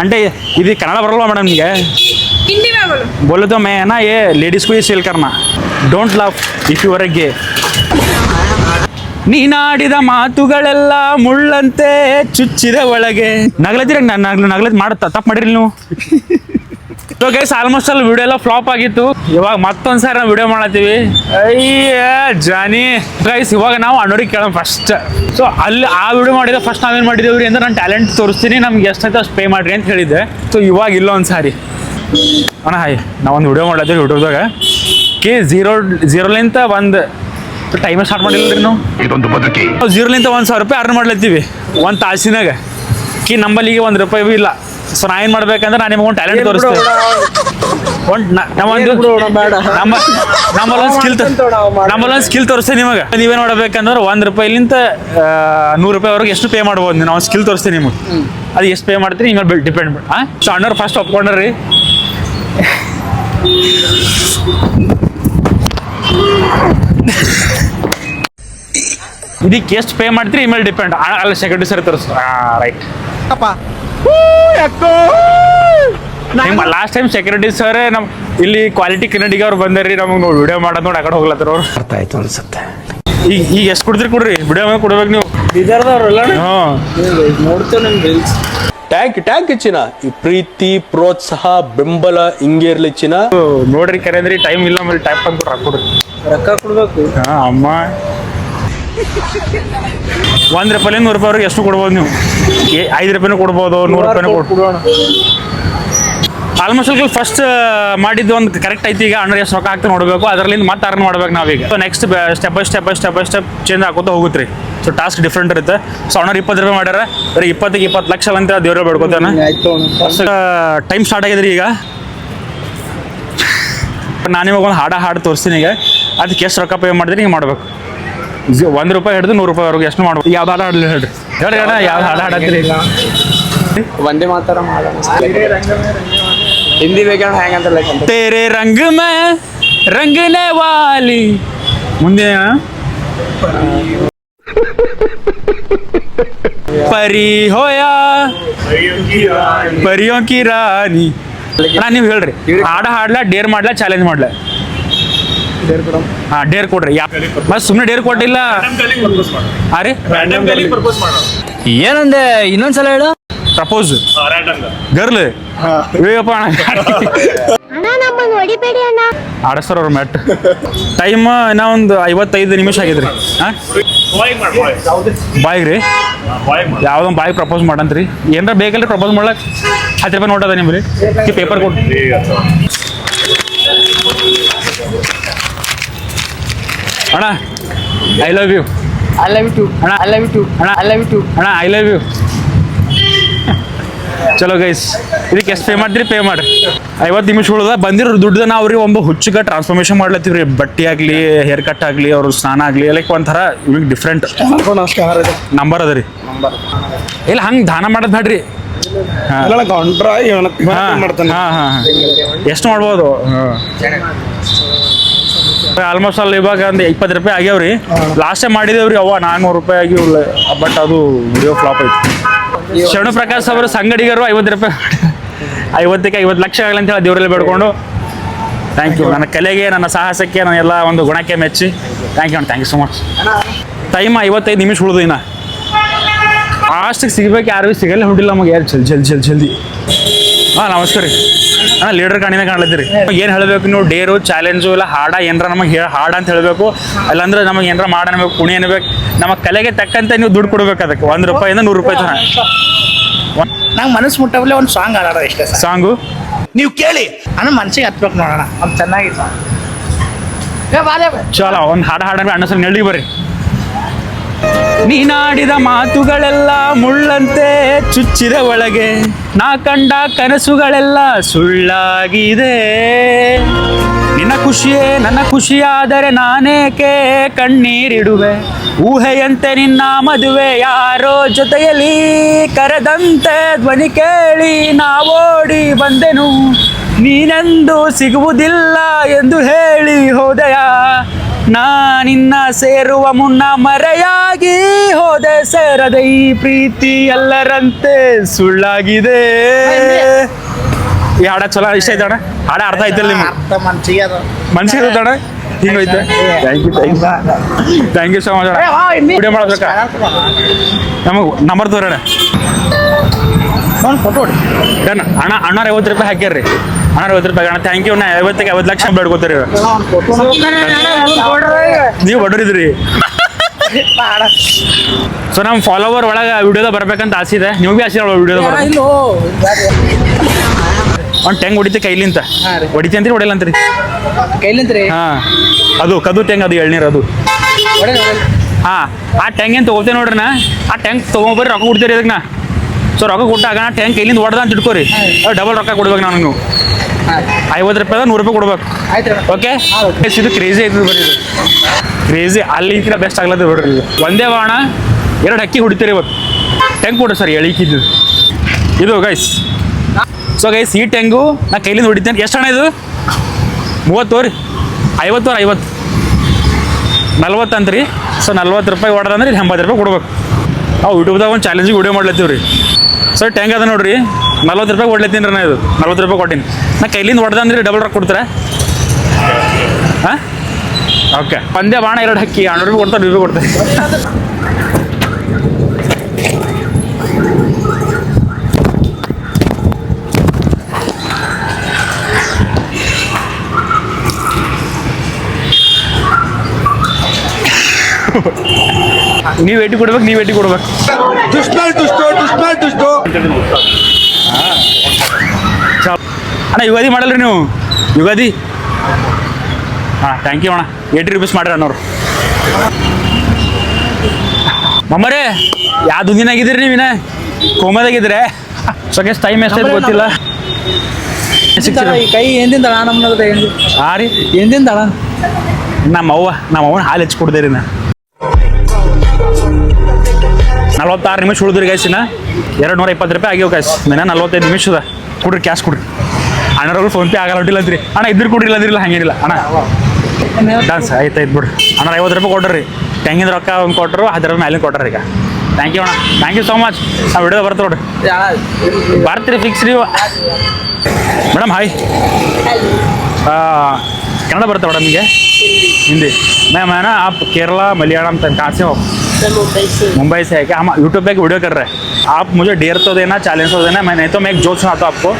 అంటే ఇది కನ್ನಡ ಬರಲ್ವಾ ಮೇಡಮ್ ನಿಮಗೆ? हिंदी में बोलो. बोले तो मैं है ना ये लेडीज को ही सेल करना. Don't love if you are a gay. ನೀನಾಡಿದ ಮಾತುಗಳೆಲ್ಲ ಮುಳ್ಳಂತೆ ಚುಚ್ಚಿದ ಒಳಗೆ. ನಗಲತ್ತೀರ ನಗಲತ್ ಮಾಡುತ್ತಾ ತಪ್ಪು ಮಾಡಿರಿ ನೀವು. ಸೊ ಗೈಸ್ ಆಲ್ಮೋಸ್ಟ್ ಅಲ್ಲಿ ವಿಡಿಯೋ ಎಲ್ಲ ಫ್ಲಾಪ್ ಆಗಿತ್ತು. ಇವಾಗ ಮತ್ತೊಂದ್ಸಾರಿ ನಾವು ವಿಡಿಯೋ ಮಾಡತ್ತೀವಿ. ಅಯ್ಯ ಜಾನಿ ಗೈಸ್, ಇವಾಗ ನಾವು ಅಣ್ಣವ್ರಿಗೆ ಕೇಳೋಣ ಫಸ್ಟ್. ಸೊ ಅಲ್ಲಿ ಆ ವಿಡಿಯೋ ಮಾಡಿದ್ರೆ ಫಸ್ಟ್ ನಾವೇನು ಮಾಡಿದೇವ್ರಿ ಅಂದ್ರೆ ನಾನು ಟ್ಯಾಲೆಂಟ್ ತೋರಿಸ್ತೀನಿ, ನಮ್ಗೆ ಎಷ್ಟೈತೆ ಅಷ್ಟು ಪೇ ಮಾಡಿರಿ ಅಂತ ಹೇಳಿದ್ದೆ. ಸೊ ಇವಾಗ ಇಲ್ಲೊಂದು ಸಾರಿ ಅಣ್ಣ ಹಾಯ್, ನಾವೊಂದು ವಿಡಿಯೋ ಮಾಡತ್ತೀವಿ ಯೂಟ್ಯೂಬ್ದಾಗ. ಝೀರೋಲಿಂತ ಒಂದು ಟೈಮ್ ಸ್ಟಾರ್ಟ್ ಮಾಡಿಲ್ಲ ರೀ ನಾವು. 0ಲಿಂತ 1,000 ರೂಪಾಯಿ ಅರ್ನ್ ಮಾಡ್ಲತ್ತೀವಿ ಒಂದು ತಾಸಿನಾಗ. ನಂಬಲ್ಲಿಗೆ ₹1 ಇಲ್ಲ. ಸೊ ನಾ ಏನು ಮಾಡ್ಬೇಕಂದ್ರೆ ನಾನು ನಿಮ್ಗೆ ಒಂದು ಟ್ಯಾಲೆಂಟ್ ತೋರಿಸ್ತೇನೆ. ನಮ್ಮಲ್ಲೊಂದು ಸ್ಕಿಲ್ ತೋರಿಸ್ತೇನೆ ನಿಮಗೆ. ನೀವೇನು ಮಾಡ್ಬೇಕಂದ್ರೆ ₹1ಲಿಂತ ₹100ವರೆಗೆ ಎಷ್ಟು ಪೇ ಮಾಡ್ಬೋದು. ನಾವು ಸ್ಕಿಲ್ ತೋರಿಸ್ತೀನಿ ನಿಮಗೆ. ಅದು ಎಷ್ಟು ಪೇ ಮಾಡ್ತೀರಿ ನಿಮ್ಮಲ್ಲಿ ಡಿಪೆಂಡ್. ಸೊ ಅಣ್ಣವ್ರು ಫಸ್ಟ್ ಒಪ್ಕೊಂಡ್ರಿ. ಇದಕ್ಕೆ ಎಷ್ಟು ಪೇ ಮಾಡ್ತೀರಿ ಇಮೇಲೆ ಡಿಪೆಂಡ್. ಅಲ್ಲ ಸೆಕ್ಯೂರಿಟಿ ಸರ್ ತೋರಿಸ್. Right. Last time security sir ನಮ್ಮ ಇಲ್ಲಿ ಕ್ವಾಲಿಟಿ ಕನ್ನಡಿಗ ಅವ್ರು ಬಂದಾರ್ರಿ. ನಮಗೆ ನೋಡಿ ವಿಡಿಯೋ ಮಾಡೋದು ನೋಡಿ ಆ ಕಡೆ ಹೋಗ್ಲತ್ತಾರ ಅವ್ರು. ಅರ್ಥ ಆಯ್ತು ಅನ್ಸುತ್ತೆ. ಈಗ ಎಷ್ಟು ಕೊಡ್ತೀರಿ ಕೊಡ್ರಿ, ವಿಡಿಯೋ ಮೇಲೆ ಕೊಡ್ಬೇಕು ನೀವು. ಇದರದವ್ರಲ್ಲ ನೋಡ್ತೇವೆ ನಿಮ್ಮ ರೀಲ್ಸ್. ಟ್ಯಾಂಕ್ ಚಿನ್ನ ಈ ಪ್ರೀತಿ ಪ್ರೋತ್ಸಾಹ ಬೆಂಬಲ ಹಿಂಗೆ ಇರ್ಲಿ ಚಿನ್ನ. ನೋಡ್ರಿ ಕರೆಂದ್ರಿ ಟೈಮ್ ಇಲ್ಲ ಮೇಲೆ ಟೈಪ್ ಅಂದ್ಬಿಟ್ಟು ಹಾಕೊಡ್ರಿ. ರೊಕ್ಕ ಕೊಡ್ಬೇಕು. ಅಮ್ಮ ₹1 ₹100 ಎಷ್ಟು ಕೊಡ್ಬೋದು ನೀವು? ₹5 ಕೊಡ್ಬೋದು, ₹100 ಕೊಡ್ಬೋದು. ಆಲ್ಮೋಸ್ಟ್ ಅಲ್ಲಿ ಫಸ್ಟ್ ಮಾಡಿದ್ದು ಒಂದು ಕರೆಕ್ಟ್ ಐತಿ. ಈಗ ಅಣ್ಣ ಎಷ್ಟು ರೊಕ್ಕ ಹಾಕ್ತಾ ನೋಡಬೇಕು, ಅದರಲ್ಲಿ ಮತ್ತೆ ಅರ್ನ್ ಮಾಡ್ಬೇಕು ನಾವೀಗ. So next step by step change ಹಾಕೋತಾ ಹೋಗುತ್ತೆ ರೀ. ಸೊ ಟಾಸ್ಕ್ ಡಿಫ್ರೆಂಟ್ ಇರುತ್ತೆ. ಸೊ ಅಣ್ಣವ್ರು ₹20 ಮಾಡ್ಯಾರ. ಬರೀ 20 ಲಕ್ಷ ಅಂತ ದೇವ್ರ ಬೇಡ್ಕೋತಾನೆ. Time start ಆಗಿದ್ರಿ. ಈಗ ನಾನು ಇವಾಗ ಒಂದು ಹಾಡು ತೋರಿಸ್ತೀನಿ. ಈಗ ಅದಕ್ಕೆ ಎಷ್ಟು ರೊಕ್ಕ ಪೇ ಮಾಡಿದ್ರೆ ಹಿಂಗೆ ಮಾಡ್ಬೇಕು. ₹1 ಹಿಡಿದು ₹100ವರೆಗೆ ಎಷ್ಟು ಮಾಡ್ಬೇಕು. ಯಾವ್ದು ಹಾಡು ಹಾಡಲಿ ಹೇಳ್ರಿ ಅಣ್ಣ, ಯಾವ್ದು ಹಾಡು ಹಾಡತ್ತೀರಿ? ಒಂದೇ ಮಾತಾರ ಹಿಂದಿ ಬೇಕಾದ್ರೆ ಹೆಂಗಂತಲ್ಲ. ತೇರೆ ರಂಗ ಮೇ ರಂಗನೆ ವಾಲಿ. ಮುಂದೆ ಪರಿ ಹೋಯಾ ಪರಿಯೋ ಕಿ ರಾಣಿ. ಅಣ್ಣ ನೀವು ಹೇಳ್ರಿ, ಹಾಡ್ಲಾ ಡೇರ್ ಮಾಡ್ಲಾ ಚಾಲೆಂಜ್ ಮಾಡ್ಲಾ? ಡೇರ್ ಕೊಡ್ರಿ. ಬಸ್ ಸುಮ್ಮನೆ ಡೇರ್ ಕೊಟ್ಟಿಲ್ಲ. ರೀ ಏನಂದೆ ಇನ್ನೊಂದ್ಸಲ ಹೇಳು. ಪ್ರಪೋಸ್ ಗರ್ಲ್ ಆಡಸ್ತಾರ ಅವ್ರ ಮ್ಯಾಟ್. ಟೈಮ್ ಇನ್ನ ಒಂದು 55 ನಿಮಿಷ ಆಗಿದ್ರಿ. ಬಾಯ್ಗೆ ರೀ ಯಾವ್ದೊಂದು ಬಾಯ್ ಪ್ರಪೋಸ್ ಮಾಡಂತ್ರಿ. ಏನಾರ ಬೇಕಲ್ರಿ ಪ್ರಪೋಸ್ ಮಾಡ್ಲಕ್? ₹10 ನೋಟದ ನಿಮ್ರಿ ಪೇಪರ್ ಕೊಟ್ಟು. ಅಣ್ಣ I love you. I love you too. ಅಣ್ಣ I love you too. ಅಣ್ಣ I love you too. ಅಣ್ಣ ಐ ಲವ್ ಯು. ಚಲೋ ಗೈಸ್, ಇದಕ್ಕೆ ಎಷ್ಟು ಪೇ ಮಾಡ್ತೀರಿ ಪೇ ಮಾಡ್ರಿ. 50 ನಿಮಿಷ ಉಳ್ದ ಬಂದಿರೋ ದುಡ್ಡನ್ನ ಅವ್ರಿಗೆ ಒಂದು ಹುಚ್ಚಗ ಟ್ರಾನ್ಸ್ಫಾರ್ಮೇಶನ್ ಮಾಡ್ಲತ್ತೀವ್ರಿ. ಬಟ್ಟೆ ಆಗಲಿ, ಹೇರ್ ಕಟ್ ಆಗಲಿ, ಅವ್ರ ಸ್ನಾನ ಆಗಲಿ, ಲೈಕ್ ಒಂಥರ ಇವ್ರಿಗೆ ಡಿಫ್ರೆಂಟ್ ನಂಬರ್ ಅದ ರೀ. ಇಲ್ಲ ಹಂಗೆ ದಾನ ಮಾಡೋದು ಬೇಡ್ರಿ. ಎಷ್ಟು ಮಾಡ್ಬೋದು? ಆಲ್ಮೋಸ್ಟ್ ಅಲ್ಲಿ ಇವಾಗ ಒಂದು ₹20 ಆಗ್ಯಾವ್ರಿ. ಲಾಸ್ಟ್ ಟೈಮ್ ಮಾಡಿದೇವ್ರಿ ಅವ ₹400 ಆಗಿಲ್ಲ. ಬಟ್ ಅದು ವಿಡಿಯೋ ಫ್ಲಾಪ್ ಐತಿ. ಶರಣು ಪ್ರಕಾಶ್ ಅವರು ಸಂಗಡಿಗರು ₹50 50ಕ್ಕೆ 50 ಲಕ್ಷ ಆಗಲಿ ಅಂತ ಹೇಳಿ ದೇವರಲ್ಲಿ ಬೇಡ್ಕೊಂಡು ಥ್ಯಾಂಕ್ ಯು. ನನ್ನ ಕಲೆಗೆ, ನನ್ನ ಸಾಹಸಕ್ಕೆ, ನನ್ನ ಎಲ್ಲ ಒಂದು ಗುಣಕ್ಕೆ ಮೆಚ್ಚಿ thank you thank you so much. Time 55 ನಿಮಿಷ ಉಳಿದು ಇನ್ನ ಲಾಸ್ಟಿಗೆ ಸಿಗ್ಬೇಕು. ಯಾರು ಸಿಗಲ್ಲ ಹೊಡಿಲ್ಲ ನಮಗೆ. ಯಾರು ಜಲ್ದಿ. ನಮಸ್ಕಾರ ರೀ. ಲೀಡರ್ ಕಾಣಿನ ಕಾಣ್ಲತ್ತೀರಿ. ಏನು ಹೇಳಬೇಕು ನೀವು? ಡೇರು ಚಾಲೆಂಜು ಇಲ್ಲ ಹಾಡ ಏನಾರ ನಮಗೆ ಹಾಡ ಅಂತ ಹೇಳಬೇಕು. ಇಲ್ಲಾಂದ್ರೆ ನಮಗೆ ಏನಾರ ಮಾಡಿ ಅನ್ಬೇಕು, ಕುಣಿ ಅನ್ಬೇಕು. ನಮ್ಮ ಕಲೆಗೆ ತಕ್ಕಂತೆ ನೀವು ದುಡ್ಡು ಕೊಡ್ಬೇಕು. ಅದಕ್ಕೆ ₹1 ಇಂದ ₹100 ತನ. ನಂಗೆ ಮನಸ್ಸು ಮುಟ್ಟಬಲ್ಲೇ ಒಂದು ಸಾಂಗ್ ಹಾಡೋಣ ಇಷ್ಟೇ. ಸಾಂಗು ನೀವು ಕೇಳಿ ಅಣ್ಣ ಮನ್ಸಿಗೆ ಹತ್ಬೇಕು ನೋಡೋಣ. ಅದು ಚೆನ್ನಾಗಿ ಚಲೋ ಒಂದು ಹಾಡು ಅಣ್ಣ ಸರ್ ನೆಳ್ಳಿ ಬರ್ರಿ. ನೀನಾಡಿದ ಮಾತುಗಳೆಲ್ಲ ಮುಳ್ಳಂತೆ ಚುಚ್ಚಿದ ಒಳಗೆ, ನಾ ಕಂಡ ಕನಸುಗಳೆಲ್ಲ ಸುಳ್ಳಾಗಿದೆ. ನಿನ್ನ ಖುಷಿಯೇ ನನ್ನ ಖುಷಿಯಾದರೆ ನಾನೇಕೆ ಕಣ್ಣೀರಿಡುವೆ. ಊಹೆಯಂತೆ ನಿನ್ನ ಮದುವೆ ಯಾರೋ ಜೊತೆಯಲ್ಲಿ ಕರೆದಂತೆ ಧ್ವನಿ ಕೇಳಿ ನಾವೋಡಿ ಬಂದೆನು. ನೀನೆಂದು ಸಿಗುವುದಿಲ್ಲ ಎಂದು ಹೇಳಿ ಹೋದೆಯ. ನಾನಿನ್ನ ಸೇರುವ ಮುನ್ನ ಮರೆಯಾಗಿ ಹೋದೆ ಸೇರದ ಈ ಪ್ರೀತಿ ಎಲ್ಲರಂತೆ ಸುಳ್ಳಾಗಿದೆ. ಈ ಹಾಡ ಚಲೋ ಇಷ್ಟ ಐತಣ್ಣ, ಹಾಡ ಅರ್ಥ ಆಯ್ತಲ್ಲ ನಿಮ್ಗೆ? ಅರ್ಥ ಮನ್ಸಿಗೆ ಅದು ಮನ್ಸಿಗೆ ಇರುತ್ತಣ್ಣ, ಹಿಂಗೈತೆ. ಥ್ಯಾಂಕ್ ಯು ಸೊ ಮಚ್ ಅಣ್ಣ. ವಿಡಿಯೋ ಮಾಡೋದಕ್ಕ ನಮಗೆ ನಂಬರ್ ತೋರಣ ಫೋಟೋ ಹೊಡಿ. ಡನ್ ಅಣ್ಣ. ಅಣ್ಣಾರ 50 ರೂಪಾಯಿ ಹಾಕ್ಯಾರ್ರಿ. ಅಣ್ಣ 50 ರೂಪಾಯಿ ಅಣ್ಣ, ಥ್ಯಾಂಕ್ ಯು. ನಾ 50 ಲಕ್ಷ ಬೇಡ್ಕೋತೀರಿ. ನೀವು ಬಡರಿದ್ರಿ. ಸೊ ನಮ್ಮ ಫಾಲೋವರ್ ಒಳಗೆ ವಿಡಿಯೋದ ಬರ್ಬೇಕಂತ ಆಸೆ ಇದೆ. ನಿಮಗೆ ಆಸೆ ವಿಡಿಯೋದ ಬರ ಒಂದು ಟೆಂಗ್ ಹೊಡಿತೆ ಕೈಲಿಂತ ಹೊಡಿತಿ ಅಂತೀರಿ ಹೊಡೆಯಲ್ಲ ಅಂತೀರಿ? ಕೈಲಿಂತ್ರಿ ಹಾಂ, ಅದು ಕದು ಟೆಂಗ್, ಅದು ಎಳ್ನೀರು ಅದು. ಹಾಂ, ಆ ಟ್ಯಾಂಕ್ ಏನು ತೊಗೋತೇವೆ ನೋಡ್ರಿ ನಾ. ಆ ಟ್ಯಾಂಕ್ ತೊಗೊಂಬರ್ರಿ, ರೊಕ್ಕ ಕೊಡ್ತೀರಿ ಅದಕ್ಕೆ ನಾ. ಸೊ ರೊಕ್ಕ ಕೊಟ್ಟಾಗ ನಾ ಟ್ಯಾಂಕ್ ಕೈಲಿಂದ ಹೊಡೆದ ಅಂತ ಇಟ್ಕೋರಿ, ಡಬಲ್ ರೊಕ್ಕ ಕೊಡ್ಬೇಕು ನಾನು. ನೀವು 50 ರೂಪಾಯಿ 100 ರೂಪಾಯಿ ಕೊಡ್ಬೇಕು. ಓಕೆ, ಇದು ಕ್ರೇಜಿ ಐತದ ಬರ್ರಿ. ಇದು ಕ್ರೇಜಿ ಅಲ್ಲಿಂದ ಬೆಸ್ಟ್ ಆಗ್ಲತ್ತ ಬಿಡ್ರಿ. ಇದು ಒಂದೇ ಬಾಣ 2 ಹಕ್ಕಿ ಹೊಡಿತೀರಿ ಇವತ್ತು. ಟ್ಯಾಂಕ್ ಕೊಡ್ರಿ ಸರ್, ಎಳಿಕಿದ್ದು ಇದು ಗೈಸ್. ಸೊ ಗೈಸ್, ಈ ಟ್ಯಾಂಗು ನಾ ಕೈಲಿಂದ ಹೊಡಿತೇನೆ. ಎಷ್ಟು ಹಣ ಇದು? 30 ರೀ, 50 40 ಅಂತ್ರಿ. ಸೊ 40 ರೂಪಾಯಿ ಹೊಡೆದಂದ್ರೆ ಇಲ್ಲಿ 80 ರೂಪಾಯಿ ಕೊಡ್ಬೇಕು. ನಾವು ಯೂಟ್ಯೂಬ್ದಾಗ ಒಂದು ಚಾಲೆಂಜಿಗೆ ವಿಡಿಯೋ ಮಾಡ್ಲತ್ತೀವಿ ರೀ. ಸರ್ ಟ್ಯಾಂಕ್ ಅದ ನೋಡ್ರಿ, 40 ರೂಪಾಯಿ ಕೊಡ್ಲತ್ತೀನಿ ರೀ. ನಾ ಇದು 40 ರೂಪಾಯಿ ಕೊಟ್ಟಿನಿ. ನಾ ಕೈಲಿಂದ ಹೊಡೆದಂದ್ರೆ ಡಬಲ್ ರೊಕ್ಕ ಕೊಡ್ತೀರಾ? ಹಾಂ, ಓಕೆ. ಒಂದೇ ಬಾಣ 2 ಹಕ್ಕಿ 100 ರೂಪಾಯಿ ಕೊಡ್ತಾರೆ, 2 ರೂಪಾಯಿ ಕೊಡ್ತಾರೆ. ನೀವು ಏಟಿ ಕೊಡ್ಬೇಕು, ನೀವು ಏಟಿ ಕೊಡ್ಬೇಕು. ಅಣ್ಣ ಯುಗಾದಿ ಮಾಡಲ್ರಿ ನೀವು? ಯುಗಾದಿ ಹಾಂ, ಥ್ಯಾಂಕ್ ಯು ಅಣ್ಣ. 80 ರೂಪೀಸ್ ಮಾಡ್ರಿ ಅಣ್ಣವ್ರು. ಮಮ್ಮರೇ, ಯಾವ ದುನಿಯಾಗಿದ್ದೀರಿ ನೀವು? ಇನ್ನ ಕೋಮದಾಗಿದ್ರೆ ಸೊಕೇಶ್ ಟೈಮ್ ಎಷ್ಟೈತೆ ಗೊತ್ತಿಲ್ಲ. ಕೈ ಎಂದಿಂದಳ ನಮ್ಮದ ಹಾಂ ರೀ, ಎಂದಿಂದಳ ನಮ್ಮವ್ವನ ಹಾಲು ಹೆಚ್ಚಿ ಕೊಡ್ದೇರಿ ನಾ. 46 ನಿಮಿಷ ಉಳಿದ್ರಿ ಗೈಸಿನ. 220 ರೂಪಾಯಿ ಆಗ್ಯಾವ ಗೈಸ್. ದಿನ 45 ನಿಮಿಷದ ಕೊಡ್ರಿ, ಕ್ಯಾಶ್ ಕೊಡ್ರಿ. ಅಣ್ಣರವ್ರು ಫೋನ್ ಪೇ ಆಗಲ್ಲ ಹೊಟ್ಟಿಲ್ಲ ಅಂತ್ರಿ. ಅಣ್ಣ ಇದ್ರ ಕೊಡ್ರಿಲ್ಲ ಅಂದ್ರಿಲ್ಲ, ಹಂಗೇನಿಲ್ಲ ಅಣ್ಣ. ಡಾನ್ಸ್ ಆಯ್ತು ಬಿಡ್ರಿ. ಅಣ್ಣ 50 ರೂಪಾಯಿ ಕೊಡ್ರಿ. ತೆಂಗಿನ ರೊಕ್ಕ ಒಂದು ಕೊಟ್ಟರು, 10 ರೂಪಾಯಿ ಮೇಲೆ ಕೊಟ್ರಿ ಈಗ. ಥ್ಯಾಂಕ್ ಯು ಅಣ್ಣ, ಥ್ಯಾಂಕ್ ಯು ಸೋ ಮಚ್. ನಾವು ವಿಡಿಯೋ ಬರ್ತೀವಿ ನೋಡ್ರಿ, ಬರ್ತೀರಿ ಫಿಕ್ಸ್ ನೀವು. ಮೇಡಮ್ ಹಾಯ್, कन्नड़ बरता मैडम निगे हिंदी मैम है ना आप केरला मलयालम तक कहाँ से हो? मुंबई से है क्या? हम यूट्यूब पे एक वीडियो कर रहे हैं। आप मुझे डेयर तो देना, चैलेंज तो देना, मैं नहीं तो मैं एक जोक सुनाता हूँ आपको।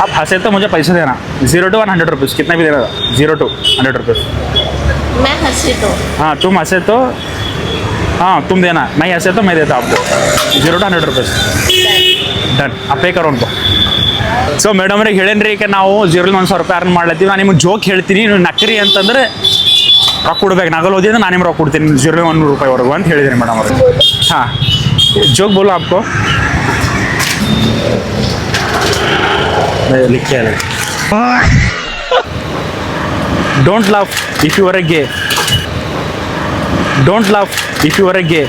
आप हंसे तो मुझे पैसे देना 0 to 100 रुपीज़, कितना भी देना, 0 to 100 रुपीज़। मैं हंसे तो हाँ तुम हंसे तो हाँ तुम देना, मैं हंसे तो मैं देता आपको 0 to 100 रुपीज़। डन, आप पे करो उनको। ಸೊ ಮೇಡಮ್ ಅವ್ರಿಗೆ ಹೇಳೇನ್ರಿ ಈಗ ನಾವು 0 to 100 ರೂಪಾಯಿ ಅರ್ನ್ ಮಾಡ್ಲತ್ತೀವಿ. ನಾನು ನಿಮ್ಗೆ ಜೋಕ್ ಹೇಳ್ತೀನಿ, ನೀವು ನಕ್ರಿ ಅಂತಂದ್ರೆ ರೊಕ್ಕ ಕೊಡ್ಬೇಕು, ನಗಲ್ ಓದಿದ್ರೆ ನಾನು ನಿಮ್ಗೆ ರೊಕ್ಕ ಕೊಡ್ತೀನಿ 0 to 100 ರೂಪಾಯಿವರೆಗೂ ಅಂತ ಹೇಳಿದ್ದೀನಿ ಮೇಡಮ್ ಅವ್ರಿಗೆ. ಹಾಂ ಜೋಕ್ ಬೋಲೋ आपको लिख के don't laugh if you are a gay, don't laugh if you are a gay.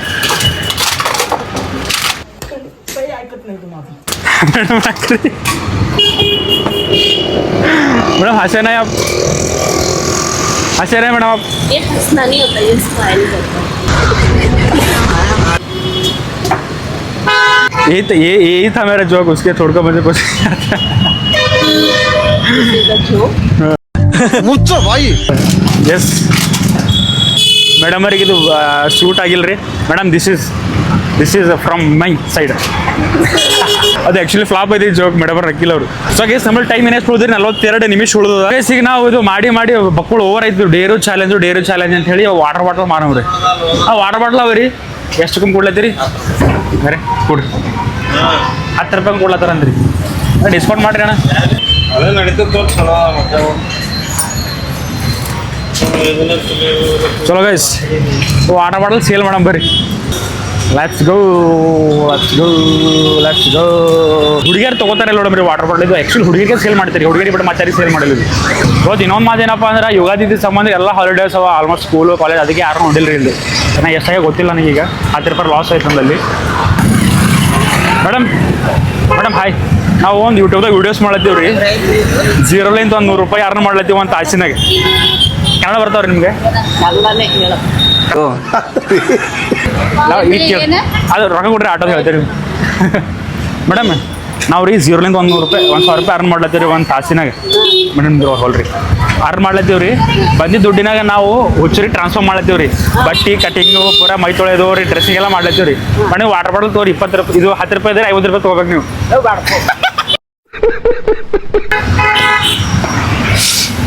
Madam हंसे नहीं आप, हंसे रहे मैडम आप? ये हंसना नहीं होता, ये स्माइल करता है। यही था मेरा जोक, उसके छोड़कर मुझे कुछ मुझसे भाई यस ಮೇಡಮ್ ಅವರಿಗೆ ಇದು ಶೂಟ್ ಆಗಿಲ್ಲ ರೀ madam. This is from my side. ಅದು ಆ್ಯಕ್ಚುಲಿ ಫ್ಲಾಪ್ ಐತಿ ಜೋಕ್ ಮೇಡಮ್ ಅವ್ರು ರಕ್ಕಿಲ್ಲ ಅವರು. ಸೊ ಗೇಸ್ ನಮ್ಮಲ್ಲಿ ಟೈಮ್ ಇನ್ನೆಷ್ಟು ಉಳಿದ್ರಿ 42 ನಿಮಿಷ ಉಳಿದ. ಗೇಸ್ ಈಗ ನಾವು ಇದು ಮಾಡಿ ಬಕ್ಕಳು ಓವರ್ ಆಯ್ತು. ಡೇರು ಚಾಲೆಂಜ್ ಅಂತ ಹೇಳಿ ವಾಟರ್ ಬಾಟಲ್ ಮಾರವ್ರಿ. ಆ ವಾಟರ್ ಬಾಟಲ್ ಅವ ರೀ ಎಷ್ಟು ಕಮ್ಮಿ ಕೊಡ್ಲತ್ತೀರಿ? ಅರೆ ಕೊಡ್ರಿ 10 ರೂಪಾಯಿ ಕೊಡ್ಲತ್ತಾರ ಅಂದ್ರಿ, ಡಿಸ್ಕೌಂಟ್ ಮಾಡಿರಿ ಅಣ್ಣ. ಅದೇ ನಡೀತದೆ ಚಲೋ. ಚಲೋ ಗೈಸ್ ವಾಟರ್ ಬಾಟಲ್ ಸೇಲ್ ಮಾಡಮ್ ಬರ್ರಿ. Let's go. ಹುಡುಗಿಯರು ತೊಗೋತಾರೆ ನೋಡಮ್ರಿ ವಾಟರ್ ಬಾಟಲ್. ಇದು ಆ್ಯಕ್ಚುಲಿ ಹುಡುಗಿಗೆ ಸೇಲ್ ಮಾಡ್ತೀರಿ, ಹುಡುಗಿರಿಗೆ ಬಿಟ್ಟು ಮತ್ತೆ ಸೇಲ್ ಮಾಡಿಲ್ಲ. ಇವತ್ತು ಇನ್ನೊಂದು ಮಾತು ಏನಪ್ಪ ಅಂದ್ರೆ ಯುಗಾದಿ ಸಂಬಂಧ ಎಲ್ಲ ಹಾಲಿಡೇಸ್ ಅವ ಆಲ್ಮೋಸ್ಟ್ ಸ್ಕೂಲು ಕಾಲೇಜ್, ಅದಕ್ಕೆ ಯಾರು ನೋಡಿಲ್ಲ ರೀ ಇಲ್ಲಿ. ನಾನು ಎಷ್ಟಾಗಿ ಗೊತ್ತಿಲ್ಲ ನನಗೀಗ. 10 ರೂಪಾಯಿ ಲಾಸ್ ಆಯ್ತು ನಮ್ಮಲ್ಲಿ. ಮೇಡಮ್ ಹಾಯ್, ನಾವು ಒಂದು ಯೂಟ್ಯೂಬ್ದಾಗ ವೀಡಿಯೋಸ್ ಮಾಡತ್ತೀವಿ ರೀ. 0 to 100 ರೂಪಾಯಿ ಅರ್ನ್ ಮಾಡ್ಲತ್ತೀವಿ ಅಂತ ಆಸೆನಾಗ. ಕನ್ನಡ ಬರ್ತಾವ್ರಿ ನಿಮಗೆ? ನಾವು ಇಲ್ಲಿ ಅದು ರೊಕ್ಕ ಕೊಡ್ರಿ ಆಟೋದು ಹೇಳ್ತೀರಿ ಮೇಡಮ್. ನಾವು ರೀ 0ಲಿಂದ 100 ರೂಪಾಯಿ 1,000 ರೂಪಾಯಿ ಅರ್ನ್ ಮಾಡ್ಲತ್ತೀವಿ ರೀ ಒಂದು ತಾಸಿನಾಗ. ಮೇಡಮ್ ಹೋಲ್ರಿ ಅರ್ನ್ ಮಾಡ್ಲತ್ತೀವಿ ರೀ. ಬಂದಿದ್ದ ದುಡ್ಡಿನಾಗ ನಾವು ಹುಚ್ಚರಿ ಟ್ರಾನ್ಸ್ಫರ್ ಮಾಡ್ಲತ್ತೀವಿ ರೀ. ಬಟ್ಟೆ ಕಟಿಂಗು ಪೂರ ಮೈ ತೊಳೆದು ರೀ ಡ್ರೆಸ್ಸಿಂಗ್ ಎಲ್ಲ ಮಾಡ್ಲತ್ತೀವಿ ರೀ. ಮೇಡಮ್ ವಾಟರ್ ಬಾಟಲ್ ತೋರಿ 20 ರೂಪಾಯಿ, ಇದು 10 ರೂಪಾಯಿ ಇದ್ರೆ 50 ರೂಪಾಯಿ ತೊಗೋಬೇಕು ನೀವು.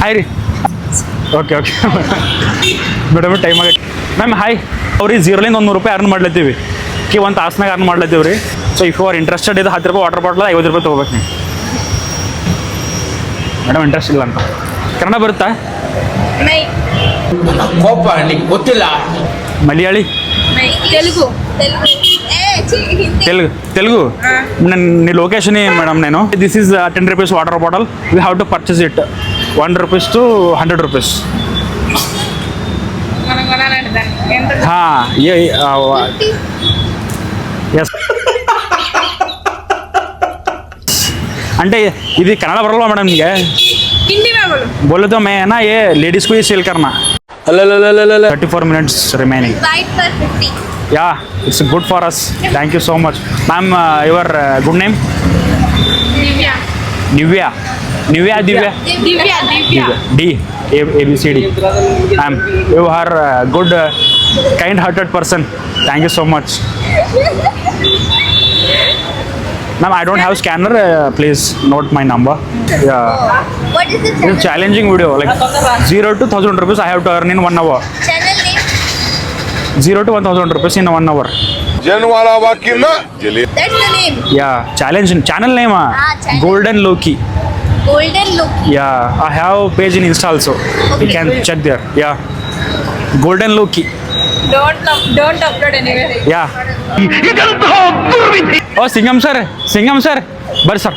ಹಾಯ್ ರೀ. ಓಕೆ ಮೇಡಮ್ ಟೈಮ್ ಆಗೈತೆ. Ma'am hi. ಅವ್ರಿಗೆ 0ಲಿಂದ 100 ರೂಪಾಯಿ ಅರ್ನ್ ಮಾಡ್ಲತ್ತೀವಿ ಒಂದು ತಾಸ್ನಾಗ ಅರ್ನ್ ಮಾಡ್ಲತ್ತೀವಿ ರೀ. So if you are interested ಇದು 10 ರೂಪಾಯಿ ವಾಟರ್ ಬಾಟ್ಲ್ 50 ರೂಪಾಯಿ ತೊಗೋಬೇಕು ನೀವು. ಮೇಡಮ್ ಇಂಟ್ರೆಸ್ಟ್ ಇಲ್ಲ ಅಂತ. ಕನ್ನಡ ಬರುತ್ತಾ? ಗೊತ್ತಿಲ್ಲ. ಮಲಯಾಳಿ, తెలుగు నీ లొకేషన్ మేడం నేను this is 10 rupees water bottle we have to purchase it 1 rupees to 100 rupees. Yes అంటే ఇది కన్నడ బరಲ್ವಾ మేడం ನಿಮಗೆ? बोलो तो मैं है ना ये लेडीज को ही सेल करना. 34 minutes remaining. Yeah, it's good for us. Thank you so much. Ma'am, your good name? Divya. D. A B C D. Ma'am, you are a good, kind-hearted person. Thank you so much. Ma'am, I don't have scanner. Please note my number. Yeah. What is the It's channel? a challenging video. Like 0 to 1,000 rupees I have to earn in 1 hour. Channel name? 0 to 1,000 rupees in 1 hour. जनवाला Joaquin जली That's the name. Yeah, challenge. Channel name channel. Golden Loki. Golden look. Yeah, I have page in Insta also. You can check there. Yeah, Golden Loki. Don't upload anywhere. Yeah. Oh, Singam sir ಬರ್ರಿ sir.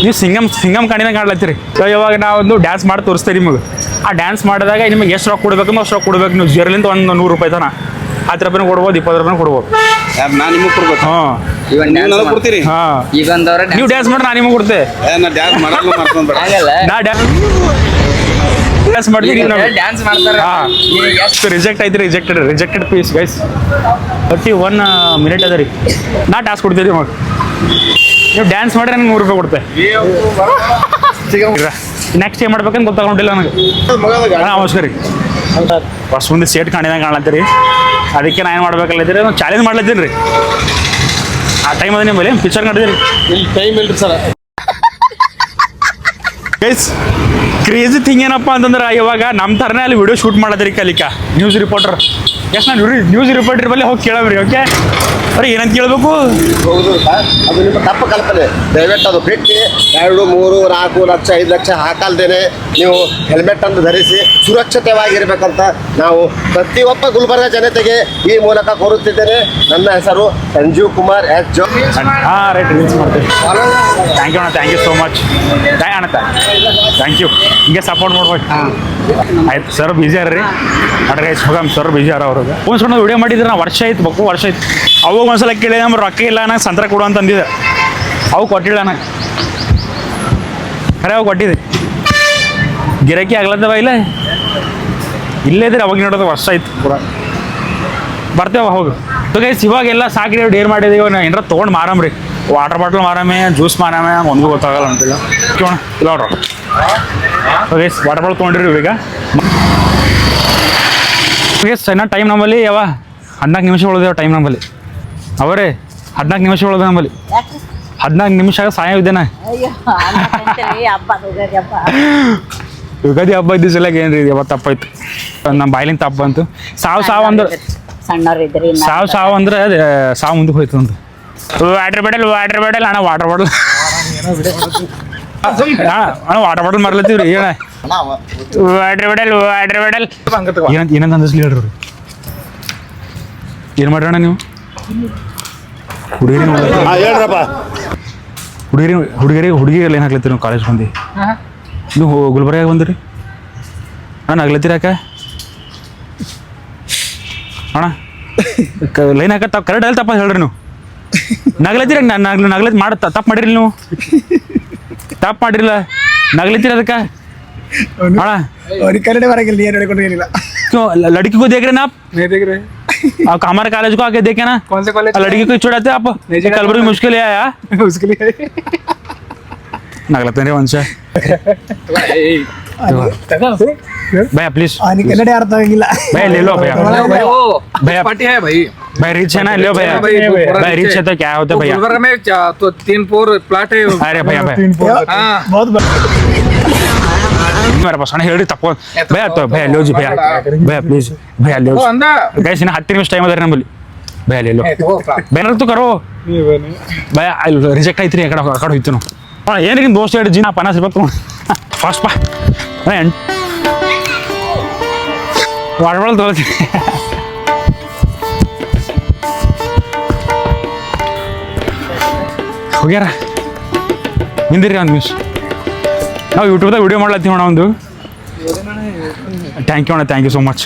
ನೀವು ಸಿಂಗಮ್ ಕಣ್ಣಿನ ಕಾಣ್ಲತ್ತೀರಿ. So ಇವಾಗ ನಾವೊಂದು dance ಮಾಡಿ ತೋರಿಸ್ತೇವೆ ನಿಮಗೆ. ಆ dance ಮಾಡಿದಾಗ ನಿಮಗೆ ಎಷ್ಟು ರೊಕ್ಕ ಕೊಡ್ಬೇಕು ಅಷ್ಟು ರೊಕ್ಕ ಕೊಡ್ಬೇಕು ನೀವು. 0ಲಿಂದ 100 ರೂಪಾಯಿ ತನ 10 ರೂಪಾಯಿನೂ ಕೊಡ್ಬೋದು, 20 ರೂಪಾಯಿನೂ ಕೊಡ್ಬೋದು. ನಾನು ನಿಮಗೆ ಕೊಡ್ಬೇಕು. ಹಾಂ ನನಗೆ ಕೊಡ್ತೀರಿ? ಹಾಂ, ಈಗ ಒಂದವ್ರ ನೀವು ಡ್ಯಾನ್ಸ್ ಮಾಡ್ರೆ ನಾನು ನಿಮಗೆ ಕೊಡ್ತೆ. ನಾ ಡ್ಯಾನ್ಸ್ ಮಾಡಲ್ಲ ಮಾಡ್ಕೊಂಡ್ಬೇಡ. ಆಗಲ್ಲ. ನಾ ಡ್ಯಾನ್ಸ್ ಮಾಡ್ತೀನಿ. ಡ್ಯಾನ್ಸ್ ಮಾಡ್ತಾರೆ. ಹಾಂ, ಎಷ್ಟು ರಿಜೆಕ್ಟ್ ಐತ್ರಿ. Rejected piece guys. 31 minute ಅದ ರೀ. ನಾ ಟಾಸ್ಕ್ ಕೊಡ್ತೀವಿ ರೀ ಮಗ. ನೀವು ಡ್ಯಾನ್ಸ್ ಮಾಡಿದ್ರೆ ನನಗೆ 100 ರೂಪಾಯಿ ಕೊಡ್ತೆ. ನೆಕ್ಸ್ಟ್ ಏನು ಮಾಡ್ಬೇಕಂತ ಗೊತ್ತಾಗೊಂಡಿಲ್ಲ ನನಗೆ. ನಮಸ್ಕಾರ ರೀ. ಫಸ್ಟ್ ಮುಂದೆ ಸೇಟ್ ಕಾಣ್ಲತ್ತೀರಿ. ಅದಕ್ಕೆ ನಾನು ಏನು ಮಾಡ್ಬೇಕಲ್ಲತ್ತೀರಿ, ನಾನು ಚಾಲೆಂಜ್ ಮಾಡ್ಲತ್ತೀನಿ ರೀ. ಆ ಟೈಮ್ ಅದ ನಿಮ್ಮಲ್ಲಿ ಪಿಕ್ಚರ್ ನೋಡಿದಿರಿ? ಇಲ್ಲಿ ಟೈಮ್ ಇಲ್ರಿ ಸರ್. ಗೈಸ್ ಕ್ರೇಜಿ ಥಿಂಗ್ ಏನಪ್ಪ ಅಂತಂದ್ರೆ ಇವಾಗ ನಮ್ಮ ಥರನೇ ಅಲ್ಲಿ ವಿಡಿಯೋ ಶೂಟ್ ಮಾಡತ್ತೀರಿ ಕಲಿಕಾ ನ್ಯೂಸ್ ರಿಪೋರ್ಟರ್. ಎಸ್ ನಾನು ನ್ಯೂಸ್ ರಿಪೋರ್ಟರ್ ಬಲ್ಲಿ ಹೋಗಿ ಕೇಳವ್ರಿ. ಓಕೆ ಅವ್ರಿ ಏನಂತ ಕೇಳಬೇಕು? ಅದು ನಿಮ್ಮ ತಪ್ಪು ಕಲ್ಪನೆ. ದಯವಿಟ್ಟು ಅದು ಬಿಟ್ಟು 2, 3, 4 ಲಕ್ಷ 5 ಲಕ್ಷ ಹಾಕಲ್ದೇನೆ ನೀವು ಹೆಲ್ಮೆಟ್ ಅನ್ನು ಧರಿಸಿ ಸುರಕ್ಷಿತವಾಗಿರ್ಬೇಕಂತ ನಾವು ಪ್ರತಿಯೊಬ್ಬ ಗುಲ್ಬರ್ಗ ಜನತೆಗೆ ಈ ಮೂಲಕ ಕೋರುತ್ತಿದ್ದೇನೆ. ನನ್ನ ಹೆಸರು ಸಂಜೀವ್ ಕುಮಾರ್ ಎಸ್ ಜೋ. ಹಾಂ ರೈಟ್, ರೀಲ್ಸ್ ಮಾಡ್ತೀವಿ. ಥ್ಯಾಂಕ್ ಯು ಅಣ್ಣ, ಥ್ಯಾಂಕ್ ಯು ಸೋ ಮಚ್. ಅಣ್ಣ ಥ್ಯಾಂಕ್ ಯು. ಹಿಂಗೆ ಸಪೋರ್ಟ್ ಮಾಡ್ಬೇಕು. ಆಯ್ತು ಸರ್, ಬಿಜಿ ಅರ್ರಿ ನೋಡ್ರಿ. ಹೋಗಮ್ ಸರ್ ಬಿಜಿ ಅರ ಅವ್ರಿಗೆ. ಒಂದ್ಸಲ ವಿಡಿಯೋ ಮಾಡಿದ್ರೆ ನಾವು ವರ್ಷ ಆಯ್ತು, ವರ್ಷ ಆಯ್ತು. ಅವಾಗ ಒಂದ್ಸಲ ಕೇಳಿ ನಮ್ಮ ರೊಕ್ಕ ಇಲ್ಲ ನಂಗೆ ಸಂತ್ರ ಕೊಡು ಅಂತ ಅಂದಿದ್ದೆ. ಅವು ಕೊಟ್ಟಿಲ್ಲ ನಂಗೆ. ಖರೆ ಅವು ಕೊಟ್ಟಿದ್ದೆ. ಗಿರಾಕಿ ಆಗ್ಲತ್ತವ ಇಲ್ಲ ಇಲ್ಲೇ ಇದ್ರೆ ಅವಾಗ ನೋಡೋದು ವರ್ಷ ಆಯ್ತು ಪೂರ. ಬರ್ತೇವೆ ಹೋಗು. ಗೈಸ್ ಇವಾಗೆಲ್ಲ ಸಾಕ್ರಿ ಡೇರ್ ಮಾಡಿದೀವಿ. ಏನಾರ ತೊಗೊಂಡು ಮಾರಮ್ರಿ. ವಾಟರ್ ಬಾಟ್ಲ್ ಮಾರಾಮೆ, ಜ್ಯೂಸ್ ಮಾರಾಮೆ, ಒಂದು ಗೊತ್ತಾಗಲ್ಲ ಅಂತಿಲ್ಲ. ಕೇಳೋಣ ಇಲ್ಲ ನೋಡ್ರಿ. ಗೈಸ್ ವಾಟರ್ ಬಾಟ್ಲ್ ತೊಗೊಂಡಿರಿ ಈಗ. ಗೈಸ್ ಇನ್ನೂ ಟೈಮ್ ನಮ್ಮಲ್ಲಿ 14 ನಿಮಿಷ ಉಳಿದೇವ ಟೈಮ್ ನಮ್ಮಲ್ಲಿ. ಅವರೇ 14 ನಿಮಿಷ ಉಳಿದ ನಮ್ಮಲ್ಲಿ. 14 ನಿಮಿಷ ಸಾಯವಿದ್ದೇನೆ. ಯುಗಾದಿ ಹಬ್ಬ ಇದ್ದ ಸಲಗ ಏನ್ರಿ ಯಾವತ್ತು ತಪ್ಪಾಯ್ತು. ನಮ್ಮ ಬಾಯ್ಲಿಂದ ತಪ್ಪು ಬಂತು. ಸಾವು ಅಂದ್ರೆ ಸಾವು ಅಂದ್ರೆ ಸಾವು ಮುಂದಕ್ಕೆ ಹೋಯ್ತು ಅಂತ. ವಾಟರ್ ಬಾಟಲ್ ಅಣ್ಣ ವಾಟರ್ ಬಾಟಲ್ ಅಣ್ಣ ವಾಟರ್ ಬಾಟಲ್ ಮರ್ಲತ್ತೀವ್ರಿ. ಏನ ವಾಟರ್ ಬಾಟಲ್ ಏನಂತ ಅಂದಿಸ್ಲಿ ಹೇಳ್ರಿ. ಏನು ಮಾಡ್ರಣ್ಣ ನೀವು? ಹುಡುಗಿಯರೆಲ್ಲ ಏನು ಹಾಕ್ಲತ್ತೀರಿ ನೀವು? ಕಾಲೇಜ್ ಬಂದು ನೀವು ಗುಲ್ಬರ್ಗಾಗ ಬಂದಿರಿ ಅಣ್ಣ. ಆಗ್ಲತ್ತೀರಿ ಯಾಕೆ ಅಣ್ಣ? ಲೈನ್ ಹಾಕ ಕರೆಕ್ಟ್ ಅಲ್ಲಿ ತಪ್ಪ ಹೇಳ್ರಿ ನೀವು. ನಗ್ಲತ್ತೀರ ನಗ್ಲತ್ ಮಾಡಿ ತಪ್ಪು ಮಾಡಿರಿ ನೀವು. ತಪ್ಪು ಮಾಡಿರಲ್ಲ, ನಗ್ಲತ್ತೀರ ಅದಕ್ಕೆ हाँ ಅವ್ರಿಗೆ ಕನ್ನಡ ಬರಂಗಿಲ್ಲ ಏನು ಹೇಳ್ಕೊಂಡು ಏನಿಲ್ಲ क्यों लड़की को देख रहे ना आप नहीं देख रहे आप हमारे कॉलेज को आके देखे ना कौन से कॉलेज लड़की को छोड़ाते आप कलबुर्गी मुश्किल है आया उसके लिए नगलते नहीं वंश भैया प्लीज ಅವನಿಗೆ ಕನ್ನಡ ಅರ್ಥ ಆಗಿಲ್ಲ भैया ले लो भैया भैया पार्टी है भाई भाई रिच है ना ले लो भैया भाई रिच है तो क्या होता है भैया गुलबर्गा में तो 3 4 प्लाट है अरे भैया भैया बहुत मेरे पास आने हेड़ी तप्पो भैया तो भैया लो जी भैया भैया प्लीज भैया ले लो गाइस इन्हें 10 निमिष टाइम अदर बोली भैया ले लो बैनर तो करो भैया रिजेक्ट ಆಯ್ತು ರೀ ಆ ಕಡೆ ಹೋಯ್ತು ನಾವು ಏನಿಗೆ ದೋಸ್ತ ಹೇಳಿ ಜಿನ 50 ರೂಪಾಯಿ ತಗೊಂಡು ಫಾಸ್ಟ್ ಬಾ ವಾಡ್ಬಾಳ್ ತಗೋತಿ ಹೋಗ್ಯಾರ ಹಿಂದಿರಿ ಒಂದು ನಿಮಿಷ ನಾವು ಯೂಟ್ಯೂಬ್ದಾಗ ವಿಡಿಯೋ ಮಾಡ್ಲತ್ತೀವಿ ಅಣ್ಣ ಒಂದು ಥ್ಯಾಂಕ್ ಯು ಅಣ್ಣ ಥ್ಯಾಂಕ್ ಯು ಸೋ ಮಚ್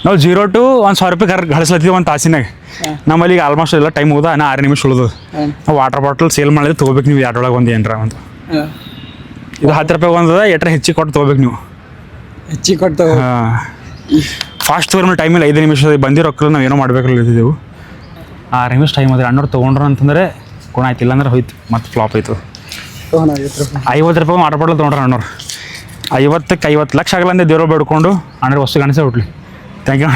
ನಾವು 0 to 1,000 ರೂಪಾಯಿ ಗಳಿಸ್ಲತ್ತೀವಿ ಒಂದು ತಾಸಿನಾಗ ನಮ್ಮಲ್ಲಿ ಈಗ ಆಲ್ಮೋಸ್ಟ್ ಎಲ್ಲ ಟೈಮ್ ಹೋದ ನಾ 6 ನಿಮಿಷ ಉಳಿದು ನಾವು ವಾಟರ್ ಬಾಟಲ್ ಸೇಲ್ ಮಾಡಿದ್ರೆ ತೊಗೋಬೇಕು ನೀವು ಎರಡೊಳಗೆ ಒಂದು ಏನರ ಒಂದು ಇದು 10 ರೂಪಾಯಿ ಒಂದು ಎಟ್ರೆ ಹೆಚ್ಚಿಗೆ ಕೊಟ್ಟು ತೊಗೋಬೇಕು ನೀವು ಹೆಚ್ಚಿಗೆ ಕೊಟ್ಟು ಹಾಂ ಫಾಸ್ಟ್ ತೊಗೊಂಡು ಟೈಮಲ್ಲಿ 5 ನಿಮಿಷ ಬಂದಿರೋ ರೊಕ್ಕ ನಾವು ಏನೋ ಮಾಡ್ಬೇಕಲ್ಲಿದ್ದೀವಿ 6 ನಿಮಿಷ ಟೈಮ್ ಅದ್ರೆ ಅಣ್ಣವ್ರು ತೊಗೊಂಡ್ರು ಅಂತಂದರೆ ಗುಣ ಆಯ್ತು ಇಲ್ಲಾಂದ್ರೆ ಹೋಯ್ತು ಮತ್ತೆ ಫ್ಲಾಪ್ ಆಯಿತು 50 ರೂಪಾಯಿ ವಾಟರ್ ಬಾಟಲ್ ತೊಗೊಂಡ್ರೆ ಅಣ್ಣವ್ರು 50 ಲಕ್ಷ ಆಗಲ್ಲ ಅಂದೆ ದೇವ್ರು ಬೇಡ್ಕೊಂಡು ಅಣ್ಣರ ವಸ್ತು ಕಾಣಿಸೇ ಹುಟ್ಲಿ ಥ್ಯಾಂಕ್ ಯು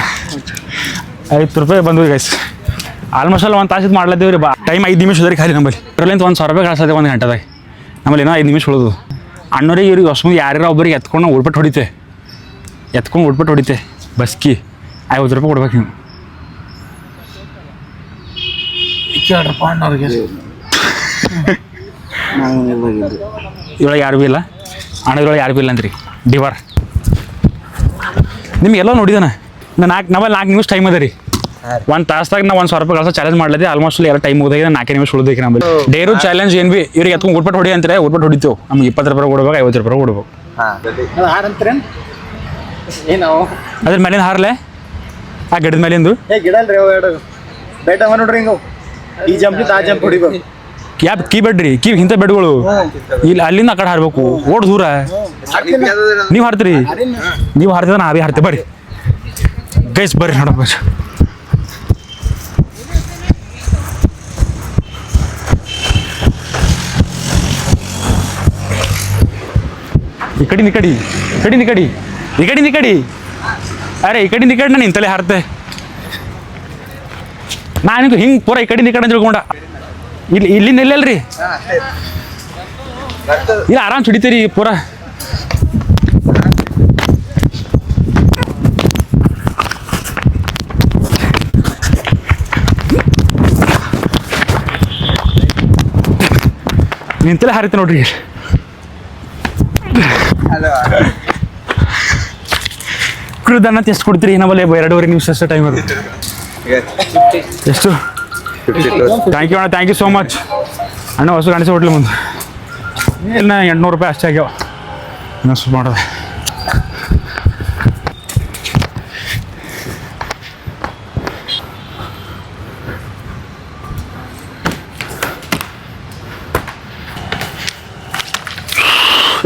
50 ರೂಪಾಯಿ ಬಂದ್ವಿ ಗೈಸ್ ಆಲ್ಮೋಸ್ಟ್ ಅಲ್ಲಿ ಒಂದು ತಾಸಿದ್ದು ಮಾಡ್ಲತ್ತೀವಿ ರೀ ಟೈಮ್ 5 ನಿಮಿಷದರಿ ಖಾಲಿ ನಮ್ಮಲ್ಲಿ ಇದ್ರಲ್ಲಿಂದ 1,000 ರೂಪಾಯಿ ಕಳ್ಸತ್ತೆ 1 ಗಂಟೆದಾಗ ನಮ್ಮಲ್ಲಿ ಏನೋ 5 ನಿಮಿಷ ಉಳಿದು ಅಣ್ಣವ್ರಿಗೆ ಇವ್ರಿಗೆ ಹೊಸ ಮಂದಿ ಯಾರ್ಯಾರ ಒಬ್ಬರಿಗೆ ಎತ್ಕೊಂಡು ಉಳ್ಬಿಟ್ಟು ಹೊಡಿತೆ ಬಸ್ಕಿ 50 ರೂಪಾಯಿ ಕೊಡ್ಬೇಕು ನೀವು ಕೇಳ್ರಪ್ಪ ಅಣ್ಣವ್ರಿಗೆ ಇದ್ರೊಳಗೆ ಯಾರು ಭೀ ಇಲ್ಲ ಅಣ್ಣದ್ರೊಳಗೆ ಯಾರು ಭೀ ಇಲ್ಲ ಅಂತ್ರಿ ಡಿವರ್ ನಿಮ್ಗೆಲ್ಲ ನೋಡಿದಾನೆ ನಮ್ಮಲ್ಲಿ 4 ನಿಮಿಷ ಟೈಮ್ ಅದ ರೀ ಒಂದು ತಾಸ್ದಾಗ ನಾವು 1,000 ರೂಪಾಯಿ ಕಳ್ಸೋ ಚಾಲೆಂಜ್ ಮಾಡ್ಲತ್ತಿ ಆಲ್ಮೋಸ್ಟ್ ಎಲ್ಲ ಟೈಮ್ ಹೋದಾಗ 4 ನಿಮಿಷ ಉಳಿದೈತಿ ನಮ್ಮಲ್ಲಿ ಡೇರು ಚಾಲೆಂಜ್ ಏನು ಭೀ ಇವ್ರಿಗೆ ಎತ್ಕೊಂಡು ಉಟ್ಬಿಟ್ಟು ಹೊಡಿ ಅಂತಾರೆ ಉಟ್ಬಿಟ್ಟು ಹೊಡಿತೀವಿ ನಮ್ಗೆ 20 ರೂಪಾಯಿ ಕೊಡ್ಬೇಕು 50 ರೂಪಾಯಿ ಕೊಡ್ಬೇಕು ಏನು ಅದ್ರ ಮೇಲಿಂದ ಹಾರಲೆ ಆ ಗಿಡದ ಮೇಲಿಂದು ಗಿಡ ಅಲ್ರಿ ಅವು ಎರಡು ಬೇಟ ನೋಡ್ರಿ ಹಿಂಗ ಈ ಜಂಪ್ ಆ ಜಂಪ್ ಹೊಡಿಬೇಕು ಕ್ಯಾಬ್ ಕೀ ಬೆಡ್ರಿ ಕೀ ಇಂಥ ಬೆಡ್ಗಳು ಇಲ್ಲಿ ಅಲ್ಲಿಂದ ಆ ಕಡೆ ಹಾರ್ಬೇಕು ಓಡ್ ದೂರ ನೀವು ಹಾರ್ತೀರಿ ನೀವು ಹಾರ್ತಿದ್ರೆ ನಾ ಭೀ ಹಾರ್ತೆ ಬರ್ರಿ ಗೈಸ್ ಬರ್ರಿ ನೋಡಪ್ಪ ಈ ಕಡೆ ಅರೆ ಈ ಕಡೆ ನಾನು ಇಂತಲೇ ಹಾರ್ತೆ ನಾನು ಹಿಂಗೆ ಪೂರ ಈ ಕಡೆ ಅಂತ ತಿಳ್ಕೊಂಡ ಇಲ್ಲಿಂದ ಎಲ್ಲಲ್ರಿ ಇಲ್ಲ ಆರಾಮ್ ಹಿಡಿತೀರಿ ಪೂರ ನಿಂತಲೇ ಹಾರಿತೆ ನೋಡ್ರಿ ಕುಡಿದನ್ನ ಎಷ್ಟು ಕೊಡ್ತೀರಿ ನಮ್ಮಲ್ಲಿ 2.5 ನಿಮಿಷ ಅಷ್ಟು ಟೈಮ್ ಅದು ಎಷ್ಟು ಥ್ಯಾಂಕ್ ಯು ಅಣ್ಣ ಥ್ಯಾಂಕ್ ಯು ಸೋ ಮಚ್ ಅಣ್ಣ ಹೊಸ ಕಾಣಿಸಿ ಹೋಟ್ಲಿ ಮುಂದೆ ಇನ್ನು 800 ರೂಪಾಯಿ ಅಷ್ಟೇ ಆಗ್ಯಾವ ಇನ್ನಷ್ಟು ಮಾಡೋದು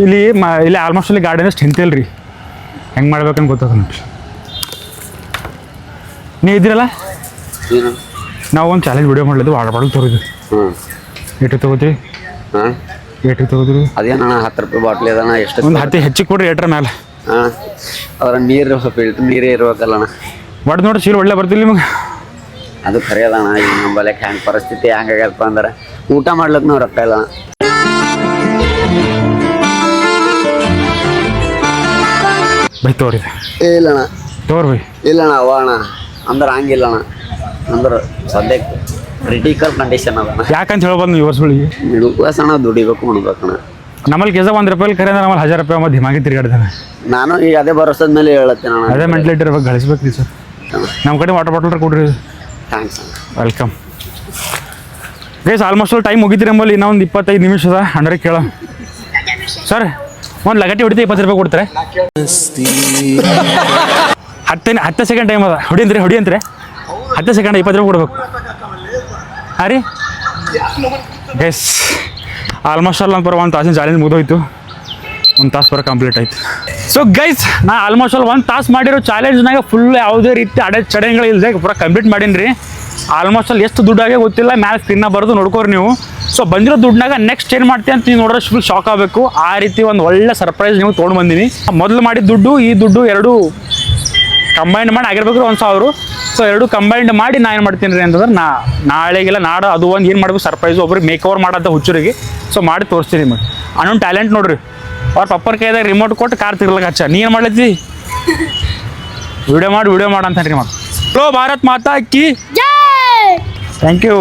ಇಲ್ಲಿ ಆಲ್ಮೋಸ್ಟ್ ಇಲ್ಲಿ ಗಾರ್ಡನ್ ಅಷ್ಟು ಹಿಂತಿಲ್ಲ ರೀ ಹೆಂಗೆ ಮಾಡ್ಬೇಕಂತ ಗೊತ್ತಾಗ ನೀವು ಇದ್ದೀರಲ್ಲ ನಾವು ಒಂದು ಚಾಲೆಂಜ್ ವಿಡಿಯೋ ಮಾಡ್ಲಿದ್ದು ವಾಟರ್ ಬಾಟಲ್ ತೊಗೊಳಿದ್ವಿ ಎಷ್ಟು ತೊಗೋತೀರಿ ಎಷ್ಟು ತೊಗೋತೀರಿ ಅದೇನಣ್ಣ 10 ರೂಪಾಯಿ ಬಾಟ್ಲಿ ಅದಣ್ಣ ಎಷ್ಟು ಒಂದು 10 ಹೆಚ್ಚಿಗೆ ಕೊಡ್ರಿ ಏಟ್ರ ಮೇಲೆ ಹಾಂ ಅದ್ರ ನೀರು ಫಿಲ್ಟರ್ ನೀರೇ ಇರ್ಬೇಕಲ್ಲಣ್ಣ ಒಟ್ಟು ನೋಡ್ರಿ ಸೀಲ್ ಒಳ್ಳೆ ಬರ್ತಿಲ್ಲ ನಿಮಗೆ ಅದು ಖರೆ ಅದಣ್ಣ ಈಗ ನಂಬಲ್ಲಿ ಹ್ಯಾಂಗೆ ಪರಿಸ್ಥಿತಿ ಹೆಂಗಾಗ್ಯದಪ್ಪ ಅಂದ್ರೆ ಊಟ ಮಾಡ್ಲಿಕ್ಕೆ ನಾವು ರೊಕ್ಕ ಇಲ್ಲ ಬೈ ತೋರಿ ಇಲ್ಲಣ್ಣ ತೋರ್ ಬೈ ಇಲ್ಲಣ್ಣ ಅವ ಅಣ್ಣ ಅಂದ್ರೆ ಹಂಗಿಲ್ಲಣ್ಣ ಅಂದ್ರೆ ಸದ್ಯಕ್ಕೆ ಕ್ರಿಟಿಕಲ್ ಕಂಡೀಷನ್ ಅದಣ್ಣ ಯಾಕಂತ ಹೇಳ್ಬೋದು ನೀವು ವರ್ಷಗಳಿಗೆ ಮಿಡಲ್ ಕ್ಲಾಸ್ ಅಣ್ಣ ದುಡಿಬೇಕು ಉಣ್ಬೇಕಣ್ಣ ನಮ್ಮಲ್ಲಿ ಕೆಲಸ 1 ರೂಪಾಯಿ ಖರೆ ಅಂದ್ರೆ ನಮ್ಮಲ್ಲಿ 1000 ರೂಪಾಯಿ ಮತ್ತೆ ದಿಮಾಗಿ ತಿರ್ಗಾಡ್ತಾನೆ ನಾನು ಈಗ ಅದೇ ಭರೋಸದ ಮೇಲೆ ಹೇಳತ್ತೇನೆ ಅಣ್ಣ ಅದೇ ಮೆಂಟ್ಲಿಟಿ ಇರ್ಬೇಕು ಗಳಿಸ್ಬೇಕು ರೀ ಸರ್ ನಮ್ಮ ಕಡೆ ವಾಟರ್ ಬಾಟಲ್ ಕೊಡ್ರಿ ಥ್ಯಾಂಕ್ಸ್ ಅಣ್ಣ ವೆಲ್ಕಮ್ ಗೈಸ್ ಆಲ್ಮೋಸ್ಟ್ ಟೈಮ್ ಮುಗಿತೀರಿ ನಮ್ಮಲ್ಲಿ ಇನ್ನೊಂದು 25 ನಿಮಿಷದ ಅಂದ್ರೆ ಕೇಳೋ ಸರ್ ಒಂದು ಲಗಟ್ಟಿ ಹೊಡಿತೀವಿ 20 ರೂಪಾಯಿ ಕೊಡ್ತಾರೆ 10 ಸೆಕೆಂಡ್ ಟೈಮ್ ಅದ ಹೊಡಿ ಅಂತ್ರಿ 10 ಸೆಕೆಂಡ್ 20 ರೂಪಾಯಿ ಕೊಡ್ಬೇಕು ಹಾಂ ರೀ ಗೈಸ್ ಆಲ್ಮೋಸ್ಟ್ ಅಲ್ಲ ಒಂದು ತಾಸಿನ ಚಾಲೆಂಜ್ ಮುಗಿದೋಯ್ತು 1 ತಾಸು ಬರೋ ಕಂಪ್ಲೀಟ್ ಆಯ್ತು. ಸೊ ಗೈಸ್, ನಾ ಆಲ್ಮೋಸ್ಟ್ ಅಲ್ಲಿ 1 ತಾಸು ಮಾಡಿರೋ ಚಾಲೆಂಜ್ನಾಗ ಫುಲ್ ಯಾವುದೇ ರೀತಿ ಚಡೆಗಳು ಇಲ್ಲದೆ ಪೂರ ಕಂಪ್ಲೀಟ್ ಮಾಡೀನಿ ರೀ. ಆಲ್ಮೋಸ್ಟ್ ಅಲ್ಲಿ ಎಷ್ಟು ದುಡ್ಡಾಗೆ ಗೊತ್ತಿಲ್ಲ, ಮ್ಯಾಲೆ ಸ್ಕ್ರೀನ್ನ ಬರೋದು ನೋಡ್ಕೋರಿ ನೀವು. ಸೊ ಬಂದಿರೋ ದುಡ್ಡಾಗ ನೆಕ್ಸ್ಟ್ ಏನು ಮಾಡ್ತೀವಿ ಅಂತ ನೀವು ನೋಡಿದ್ರೆ ಫುಲ್ ಶಾಕ್ ಆಗಬೇಕು. ಆ ರೀತಿ ಒಂದು ಒಳ್ಳೆ ಸರ್ಪ್ರೈಸ್ ನೀವು ತೊಗೊಂಡು ಬಂದೀನಿ. ಮೊದಲು ಮಾಡಿದ ದುಡ್ಡು ಈ ದುಡ್ಡು ಎರಡು ಕಂಬೈಂಡ್ ಮಾಡಿ ಆಗಿರ್ಬೇಕು 1,000. ಸೊ ಎರಡು ಕಂಬೈಂಡ್ ಮಾಡಿ ನಾ ಏನು ಮಾಡ್ತೀನಿ ರೀ ಅಂತಂದ್ರೆ ನಾಳೆಗೆಲ್ಲ ನಾಡು ಅದು ಒಂದು ಏನು ಮಾಡಬೇಕು ಸರ್ಪ್ರೈಸು ಒಬ್ರಿಗೆ ಮೇಕ್ ಓವರ್ ಮಾಡೋಂಥ ಹುಚ್ಚರಿಗೆ. ಸೊ ಮಾಡಿ ತೋರಿಸ್ತೀನಿ ನಿಮಗೆ. ಅನ್ನೊಂದು ಟ್ಯಾಲೆಂಟ್ ನೋಡ್ರಿ, ಅವ್ರ ಪಪ್ಪರ ಕೈದಾಗ ರಿಮೋಟ್ ಕೊಟ್ಟು ಕಾರ್ ತಿರ್ಲಕ್ಕೆ ಹಚ್ಚ, ನೀ ಏನು ಮಾಡ್ಲತ್ತಿ ವಿಡಿಯೋ ಮಾಡಿ ಅಂತ ಹೇಳಿ ಮಾಡಿ. ಹಲೋ ಭಾರತ್ ಮಾತಾ ಕಿ ಥ್ಯಾಂಕ್ ಯು.